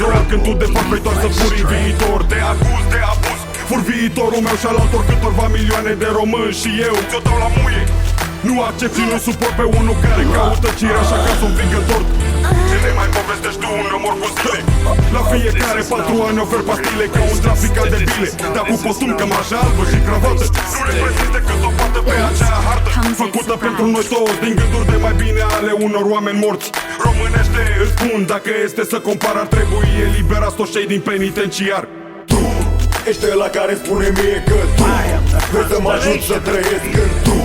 terorizor, când tu de fapt vrei doar să furi în viitor. De acuz, de abuz, fur viitorul meu și al altor câtorva milioane de români. Și eu ți-o dau la muie. Nu accept și nu suport pe unul care caută cireașa ca să învingă tort. Ce le mai povestești tu un rămor cu zile? La fiecare 4 ani ofer pastile ca un traficat de bile, dar cu postum, cămașă albă și cravată. Nu reprezintă cât o poate pe acea hartă făcută pentru noi toți, din gânduri de mai bine ale unor oameni morți. Românește îți spun, dacă este să compar, ar trebui eliberați toți cei din penitenciar. Tu ești ăla care spune mie că tu vrei să mă ajut să trăiesc când tu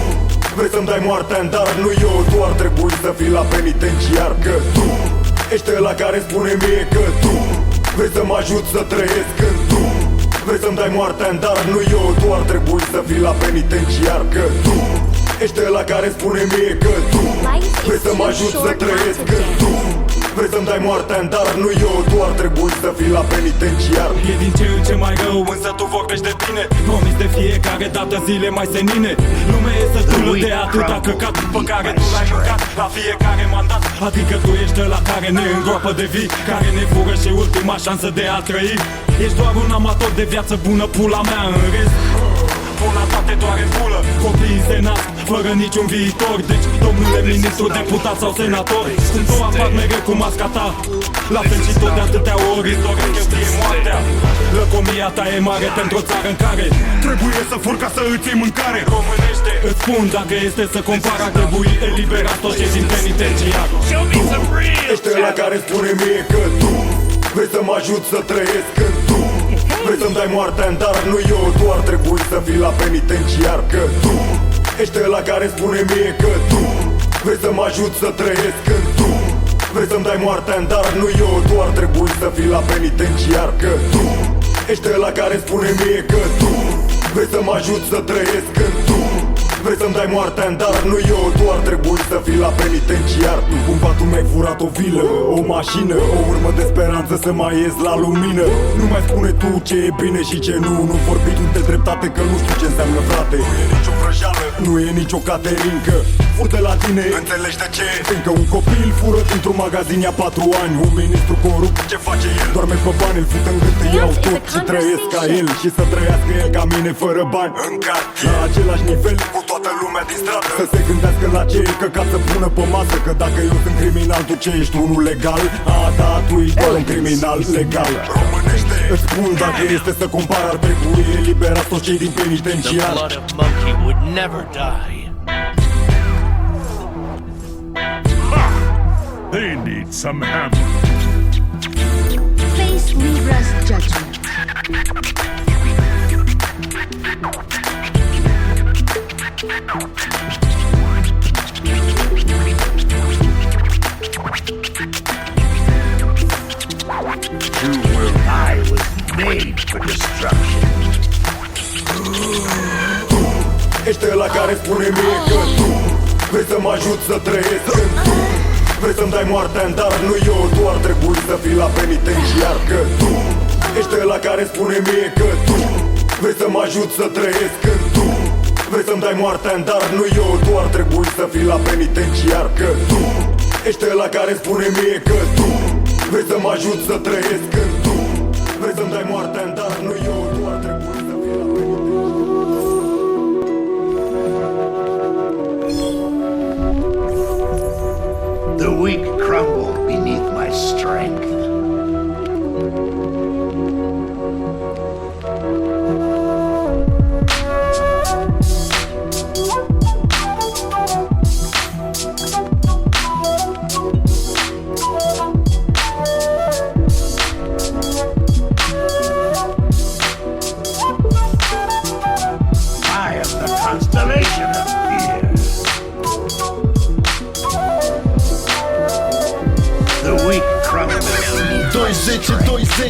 vrei să-mi dai moartea în dar, nu eu. Tu ar trebui să fii la penitenciar. Că tu ești ăla care spune mie că tu vrei să mă ajut să trăiesc când tu vrei să-mi dai moartea în dar, nu eu. Tu ar trebui să fii la penitenciar. Că tu ești ăla care spune mie că tu vrei să mă ajut să trăiesc când tu vrei să-mi dai moartea în dar, nu eu. Tu ar trebui să fii la penitenciar. E din ce în ce mai rău, însă tu vorbești de bine. Promis de fiecare dată zile mai senine. Lumea e sătulă de atâta căcat pe care tu l-ai mâncat la fiecare mandat. Adică tu ești ăla care ne îngroapă de vii, care ne fură și ultima șansă de a trăi. Ești doar un amator de viață bună, pula mea, în rest pula toate doar în pulă. Copiii se nasc fără niciun viitor. Deci, domnule ministru, deputat sau senator, cum tu apar mereu cu masca ta, la fel și tot de atâtea ori îți doresc că fie moartea. Lăcomia ta e mare pentru o țară în care trebuie să fur ca să îți iei mâncare. Românește, îți spun, dacă este să compar, ar trebui eliberat toți cei din penitenciar. Ești ăla care spune mie că tu vrei să mă ajut să trăiesc când tu vrei să-mi dai moartea în dar, nu eu. Tu ar trebui să fii la penitenciar. Că tu ești ăla care spune mie că tu vrei să mă ajut să trăiesc când tu vrei să-mi dai moartea în dar, nu eu. Tu ar trebui să fii la penitenciar. Că tu ești ăla care spune mie că tu vrei să mă ajut să trăiesc când tu vrei să-mi dai moartea în dar, nu eu. Tu ar trebui să fii la penitenciar. Cumva tu mi-ai furat o vilă, o mașină, o urmă de speranță să mai ies la lumină. Nu mai spune tu ce e bine și ce nu. Nu vorbi tu de dreptate, că nu știu ce înseamnă, frate. Nu e nicio vrăjeală, nu e nicio caterincă. Fur de la tine, înțelegi de ce? Încă un copil fură dintr-un magazin ia 4 ani. Un ministru corupt, ce face el? Doarme pe bani, îl fut în gât, îi iau tot și trăiesc ca el. Și să trăiască el ca mine fără bani. În cartier, la același nivel cu toată lumea din stradă. Să se gândească la ce e căcat să pună pe masă. Că dacă eu sunt criminal, tu ce ești unul legal? A, da, tu ești doar un criminal legal. Românește, îți spun, dacă este să compar, ar trebui eliberat toți cei din penitenciar. The blood of monkey would never die. They need some hammer. Face Libra's judgment. I was made for destruction. Ești ăla care spune mie că tu vrei să mă ajut să trăiesc când tu vrei să-mi dai moartea în dar, nu eu. Tu ar trebui să fii la penitenciar. Că tu ești ăla care spune mie că tu vrei să mă ajut să trăiesc când tu vrei să-mi dai moartea în dar, nu eu. Tu ar trebui să fii la penitenciar. Că tu ești ăla care spune mie că tu vrei să mă ajut să trăiesc când tu vrei să-mi dai moartea în dar, nu eu. Tu ar trebui să fii la penitenciar. The weak crumble beneath my strength. I am the constellation of fear. The weak crumble beneath my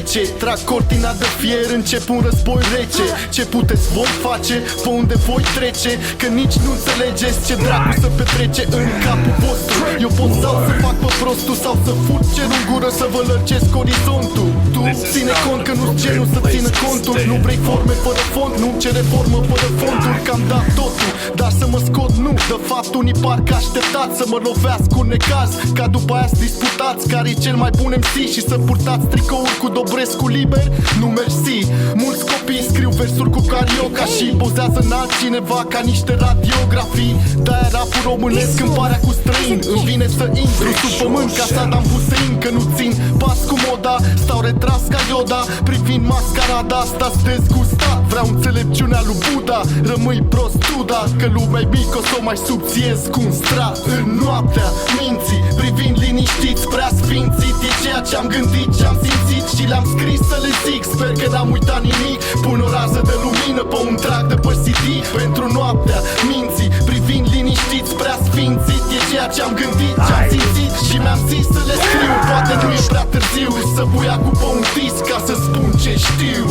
2-10, trag cortina de fier, încep un război rece. Ce puteți voi face, pe unde voi trece? Că nici nu înțelegeți ce dracu să petrece în capul vostru. Eu pot sau să fac pe prostul, sau să fut cer în gură, să vă lărgesc orizontul. Tu ține cont că nu-ți genul să țină contul. Nu vrei forme fără fond, nu ce reformă fără fonduri. Că am dat totul, dar să mă scot nu. De fapt unii parcă așteptați să mă lovească un necaz, ca după aia să disputați care-i cel mai bun MC și să purtați tricouri cu Dobrescu liber. Nu mersi. Mulți copii scriu versuri cu carioca și pozează în altcineva ca niște radiografii. De-aia rapul românesc îmi pare cu străin. Îmi vine să intru sub pământ ca Saddam Hussein, că nu țin pas cu moda. Stau retras ca Yoda, privind mascarada. Asta-ți dezgustat, vreau înțelepciunea lui Buddha. Rămâi prostuda, că lumea-i mică s-o mai subțiez cu un strat. În noaptea minții, privind liniștiți, prea sfințit. E ceea ce-am gândit, ce-am simțit și le-am scris să le zic. Sper că n-am uitat nimic. Pun o rază de lumină pe un trac de pe CD. Pentru noaptea minții, privind liniștiți, prea sfințit. E ceea ce-am gândit, ce-am simțit și mi-am zis să le scriu. Poate nu e prea târziu să pui acum pe un disc ca să spun ce știu.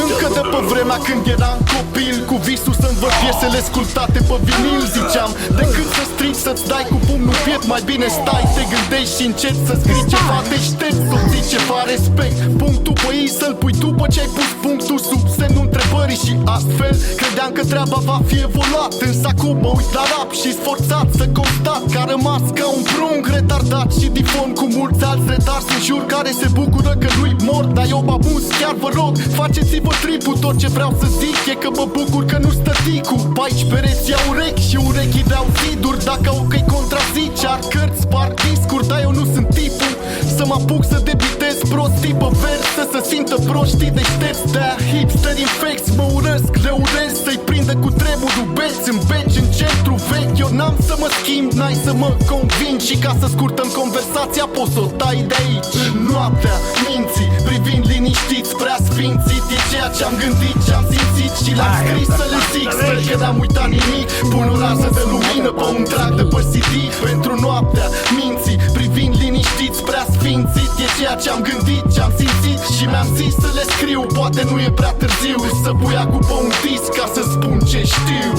Încă de pe vremea când eram copil, cu visul să-mi văd piesele sculptate pe vinil. Ziceam, decât să strici, să-ți dai cu pumnul piept, mai bine stai, te gândești și încerci să scrii ceva deștept, să zici ceva respect. Punctul pe ei să-l pui după ce ai pus punctul sub semnul întrebării. Și astfel credeam că treaba va fi evoluat. Însă acum mă uit la rap și sforțat să constat că a rămas ca un prunc retardat și difon cu mulți alți retarzi în jur care se bucură că nu-i mort. Dar eu babus, chiar vă rog, faceți-vă tripul. Tot ce vreau să zic e că mă bucur că nu stă ticul. Pe aici pereți au urechi și urechii de-au ziduri. Dacă au că-i contrazice, ar cărți, sparg discuri. Dar eu nu sunt tipul să mă apuc să debitez prostii pe verse, să simtă proștii deștepți. De-aia hipster infecți mă urăsc, le urez să-i prindă cu tremurul beți în beci în centru vechi. Eu n-am să mă schimb, n-ai să mă convingi. Și ca să scurtăm conversația poți să o tai de aici. În noaptea minții, privind liniștiți, prea sfințit. E ceea ce-am gândit, ce-am simțit și l-am scris să le zic. Sper că n-am uitat nimic. Pun o rază de lumină pe un trac de pe CD. Pentru noaptea minții, privind liniștiți, prea sfințit. E ceea ce-am gândit, ce-am simțit și mi-am zis să le scriu. Poate nu e prea târziu să pui acum pe un disc ca să spun ce știu.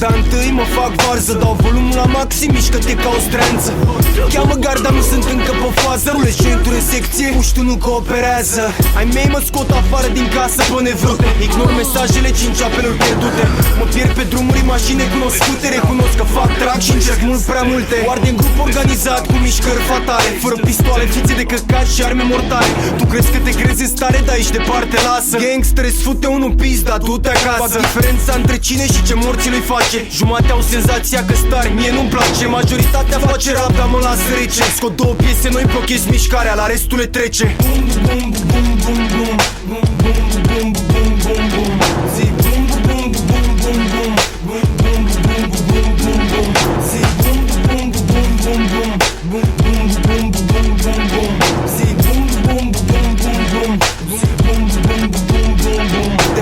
Dar întâi mă fac varză, dau volumul la maxim, mișcă-te ca o stranță. Cheamă garda, nu sunt încă pe fază. Ruleți jointuri în secție, puștul nu cooperează. Ai mei mă scot afară din casă pe nevrute. Ignor mesajele, 5 apeluri pierdute. Mă pierd pe drumuri, mașini cunoscute. Recunosc că fac trac și încerc mult prea multe. Ard în grup organizat cu mișcări fatale, fără pistoale, fițe de căcat și arme mortale. Tu crezi că te crezi în stare, dar aici departe lasă. Gangster îți fute unul pizda, du-te acasă. Fac diferența între cine și ce morții lui face. Jumate au senzația că stari, mie nu-mi place. Majoritatea face rap, dar mă las rece. Scot 2 piese noi, blochez mișcarea, la restul le trece. Bum bum bum bum bum bum bum bum bum bum bum. Zi bum bum bum bum bum bum bum bum bum bum bum. Zi bum bum bum bum bum bum bum bum bum bum bum. Zi bum bum bum bum bum bum bum bum bum bum bum. Te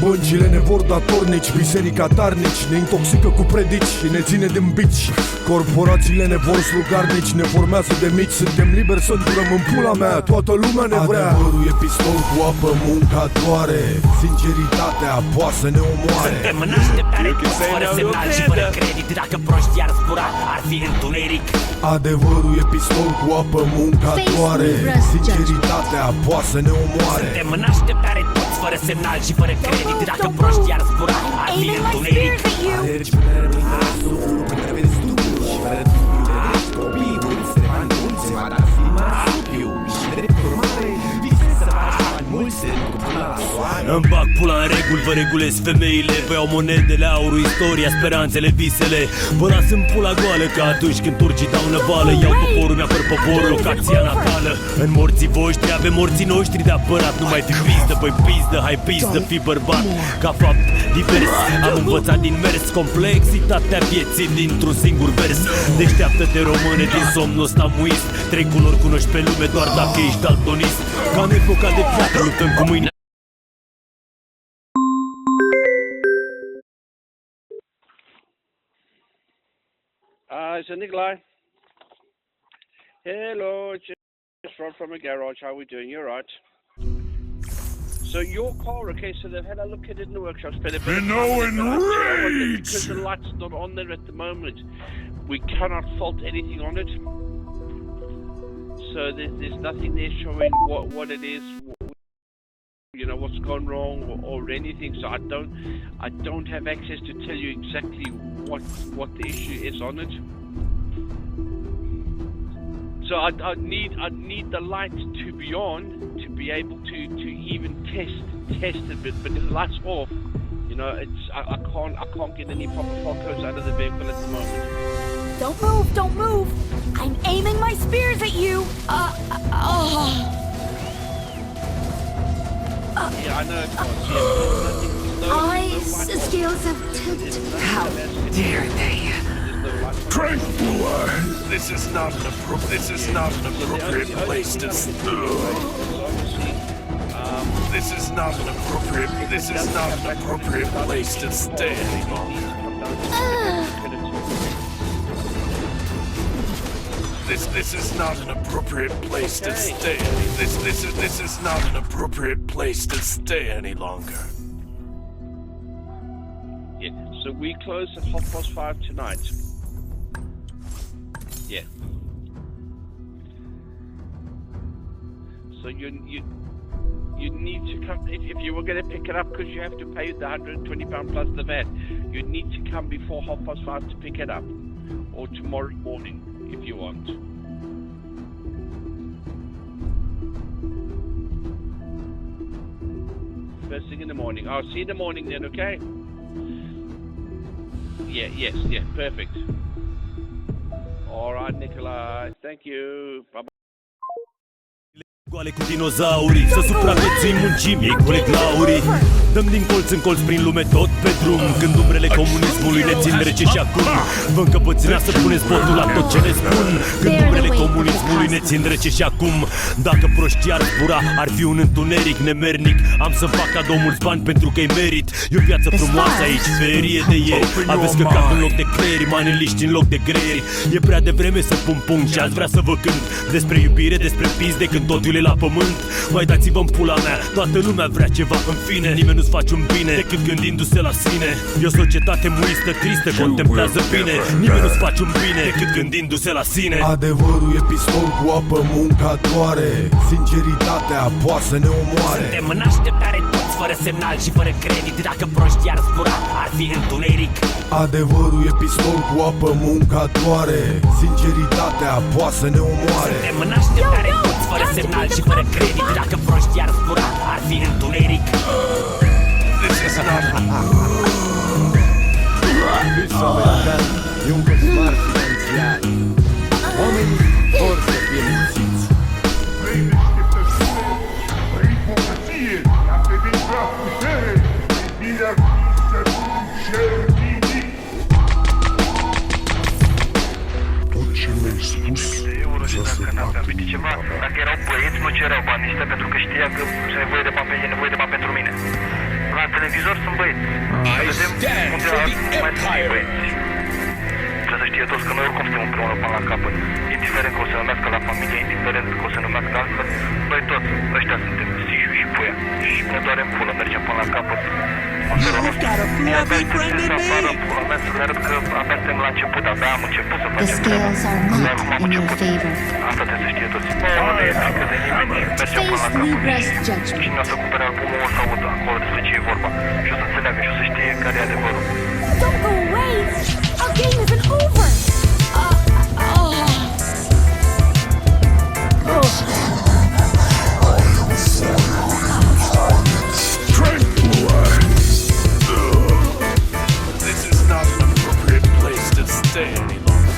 Băncile ne vor datornici, biserica darnici ne intoxică cu predici și ne ține din bici. Corporațiile ne vor slugarnici, ne formează de mici. Suntem liberi să durăm în pula mea, toată lumea ne vrea. Adevărul e pistol cu apă, munca doare. Sinceritatea poate să ne omoare. Suntem în așteptare toți fără semnal și fără credit. Dacă proști ar zbura, ar fi întuneric. Adevărul e pistol cu apă, munca doare. Sinceritatea poate să ne omoare. Suntem în așteptare toți fără semnal și fără credit. Dacă proști ar zbura, ar fi Aiming my întuneric. spears at you. Îmi bag pula în reguli, vă regulez femeile. Vă iau monedele, aurul, istoria, speranțele, visele. Vă las în pula goală ca atunci când turcii dau năvală. Iau poporul, mi-apăr poporul, locația natală. În morții voștri avem morții noștri de apărat. Nu mai fi pizdă, băi pizdă, hai pizdă, fi bărbat. Ca fapt divers, am învățat din mers complexitatea vieții dintr-un singur vers. Deșteaptă-te române din somnul ăsta muist. Trei culori cunoști pe lume doar dacă ești daltonist. Ca în epoca de piatră luptăm cu mâine. Is it Nikolai? Hello, just Rod from the garage. How are we doing? You're right. So your car, okay, so they've had a look at it in the workshop. Because the light's not on there at the moment. We cannot fault anything on it. So there's nothing there showing what it is, you know, what's gone wrong or anything. So I don't have access to tell you exactly what the issue is on it. So I need the light to be on to be able to even test it. But if the light's off, you know, I can't get any proper photos out of the vehicle at the moment. Don't move. I'm aiming my spears at you. Yeah, I know it's not. Scales of tipped. How dare they? Tranquilize. This is not an appropriate place to This is not an appropriate place to stay any longer. This is not an appropriate place to stay. This is not an appropriate place to stay any longer. Yeah, so we close at 5:30 tonight. Yeah. So you need to come if you were going to pick it up, because you have to pay the £120 plus the VAT. You need to come before 5:30 to pick it up, or tomorrow morning if you want. First thing in the morning. I'll see you in the morning then, okay? Yeah, perfect. All right, Nikolai. Thank you. Bye-bye. Goale cu dinozaurii, să supraviețuim, muncim, ei coleg laurii. Dăm din colț în colț prin lume tot pe drum. Când umbrele comunismului ne țin rece și acum vă încăpățâna să puneți botul la tot ce ne spun. Când umbrele comunismului ne țin rece și acum dacă proștii ar zbura, ar fi un întuneric nemernic. Am să fac cadou mulți bani pentru că-i merit. E o viață frumoasă aici, ferie de ieri. Aveți căcat în loc de creieri, maneliști în loc de greieri. E prea devreme să pun punct și aș vrea să vă cânt despre iubire, despre pizde, când totul e la pământ. Mai dați-vă în pula mea, toată lumea vrea ceva, în fine. Nimeni nu-ți face un bine decât gândindu-se la sine. E o societate muistă, tristă, contemplează bine. Nimeni nu-ți face un bine decât gândindu-se la sine. Adevărul e pistol cu apă, munca doare. Sinceritatea poate să ne omoare. Suntem în așteptare toți fără semnal și fără credit. Dacă proștii ar zbura, ar fi întuneric. Adevărul e pistol cu apă, munca doare. Sinceritatea poate să ne omoare. Suntem în așteptare toți fără semnal și fără credit. Dacă proștii ar zbura, ar fi întuneric. This is not Vis american e un coșmar financiar. Oamenii vor să fie mințiți. Vrei deșteptăciune, vrei bogăție, dacă vei vrea putere, bine ar fi să înșeli nimic. Tot ce mi-ai spus să se poate. Dacă erau băieți, nu cereau bani ăștia pentru că știa că e nevoie de bani pentru mine. La televizor sunt băieți. Vedem unde mai sunt băieți. Trebuie să știe toți că noi oricum suntem împreună până la capăt. Indiferent că o să numească la familie, indiferent că o să numească altfel, noi toți ăștia suntem, Sișu și Puia. Și ne doarem pulă, mergem până la capăt. De-abia să apară pula mea să le arăt că abia suntem la început, abia am început să facem treaba. Abia acum am început. Asta trebuie să știe toți. Nu ne e frică de nimeni, mergem până la capăt. Și cine o să cumpere albumul o să audă acolo despre ce e vorba. Și o să înțeleagă și o să știe care e adevărul. Don't go away! Our game isn't over! This is not an appropriate place to stay any longer.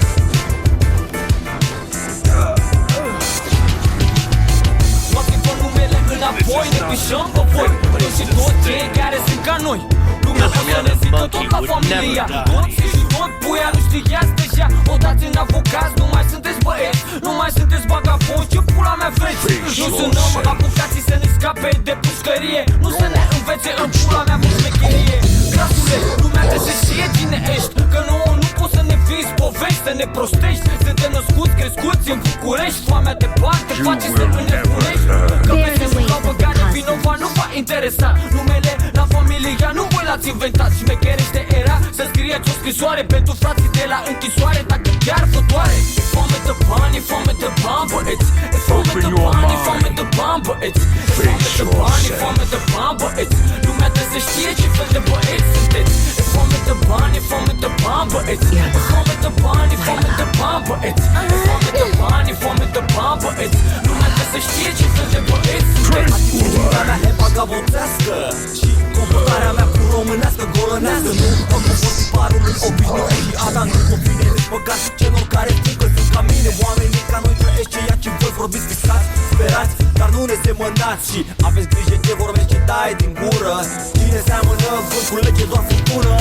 Luați-vă numele înapoi, ne pișăm pe voi. Noi și toți cei care sunt ca noi. Lumea o să ne zică tot la familia. Toți și tot Puia, nu știați deja. Odată în avocați, nu mai sunteți băieți. Nu mai sunteți bagabonți, ce pula mea vreți. Nu sunăm avocații să ne scape de pușcărie. Nu să ne învețe în pula mea cu șmecherie. Grasule, lumea trebuie să știe cine ești. Că nouă nu poți să ne fiți povești, să ne prostești. Suntem născuți, crescuți în București. Foamea de bani te face să înnebunești. Că vezi că băgare vinovat nu va interesa. Numele la familia nu voi l-ați inventat. Șmecherește era să scrieți o scrisoare pentru frații de la închisoare. Dacă chiar vă doare. E foame de bani, e foame de bani, băieți. E foame de bani, e foame de bani, băieți. E foame de bani, e foame de bani, băieți. Lumea trebuie să știe ce fel de băieți sunteți. E foame de bani, e foame de bani, băieți. E foame de bani, e foame de bani, băieți. E foame de bani, e foame de bani, băieți. Lumea trebuie să știe ce fel de băieți sunteți. Atitudinea mea e vagabondească și comportarea mea cu românească golănească. Nu îmi compor tiparului obișnuit și asta nu convine nici păcat celor care spun că sunt ca mine. Oamenii ca noi trăiesc ceea ce voi vorbiți visați, sperați, dar nu ne semănați. Și aveți grijă ce vorbești și dai din gură. Cine seamănă vânt cu lege doar furtună.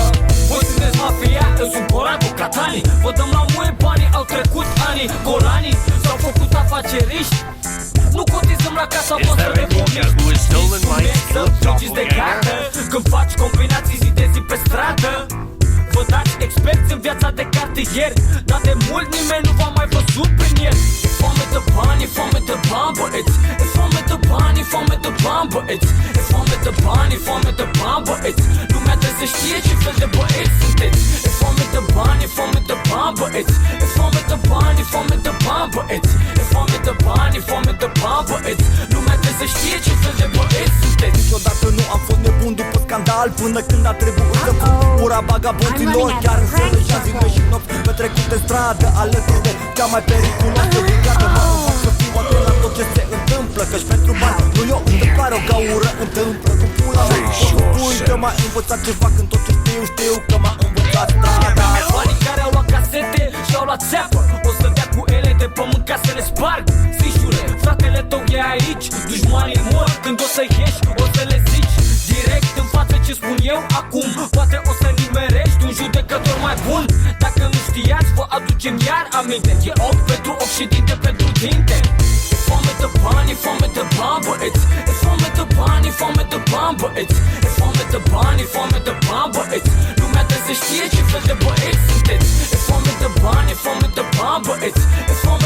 Voi sunteți mafia, eu sunt Coradu Catani. Vă dăm la muie banii, au trecut ani. Golanii s-au făcut afaceriști. Nu cotizăm la casa voastră de comici. Să fugiți de gardă când faci combinații zi de zi pe stradă. Vă dați experți în viața de cartier, dar de mult nimeni nu v-a mai văzut prin el. E foame de bani, e foame de bani, băieți. E foame de bani, e foame de bani, băieți. E foame de bani, e foame de bani, băieți. Lumea trebuie să știe ce fel de băieți sunteți. E foame de bani, e foame de bani, băieți. E foame de bani, e foame de bani, băieți. E foame de bani, e foame de bani, băieți. Lumea trebuie să știe ce fel de băieți sunteți. Niciodată nu am fost nebun după scandal, până când a trebuit să fug ura bagabonților. Chiar în seară și-a zile și nopți petrecut în stradă, alături de cea mai periculoasă brigadă. Mă fac să fiu atent la tot ce se întâmplă, căci pentru bani nu e o întâmplare, o gaură întâmplă cu pula mea. O să pui că m-a învățat ceva, când tot ce știu că m-a învățat strada. Banii care au luat casete și-au luat țeapă, o să dea cu ele de pământ ca să le sparg. Sișule, fratele tău e aici, dușmanii mor, când o să ieși, o să le zici direct în față ce spun eu acum. Poate o să nimerești un judecător mai bun. Dacă nu știați, vă aducem iar aminte. E ochi pentru ochi și dinte pentru dinte. E foame de bani, e foame de bani, băieți. E foame de bani, e foame de bani, băieți. E foame de bani, e foame de bani, băieți. Lumea trebuie să știe ce fel de băieți sunteți. E foame de bani, e foame de bani, băieți. E foame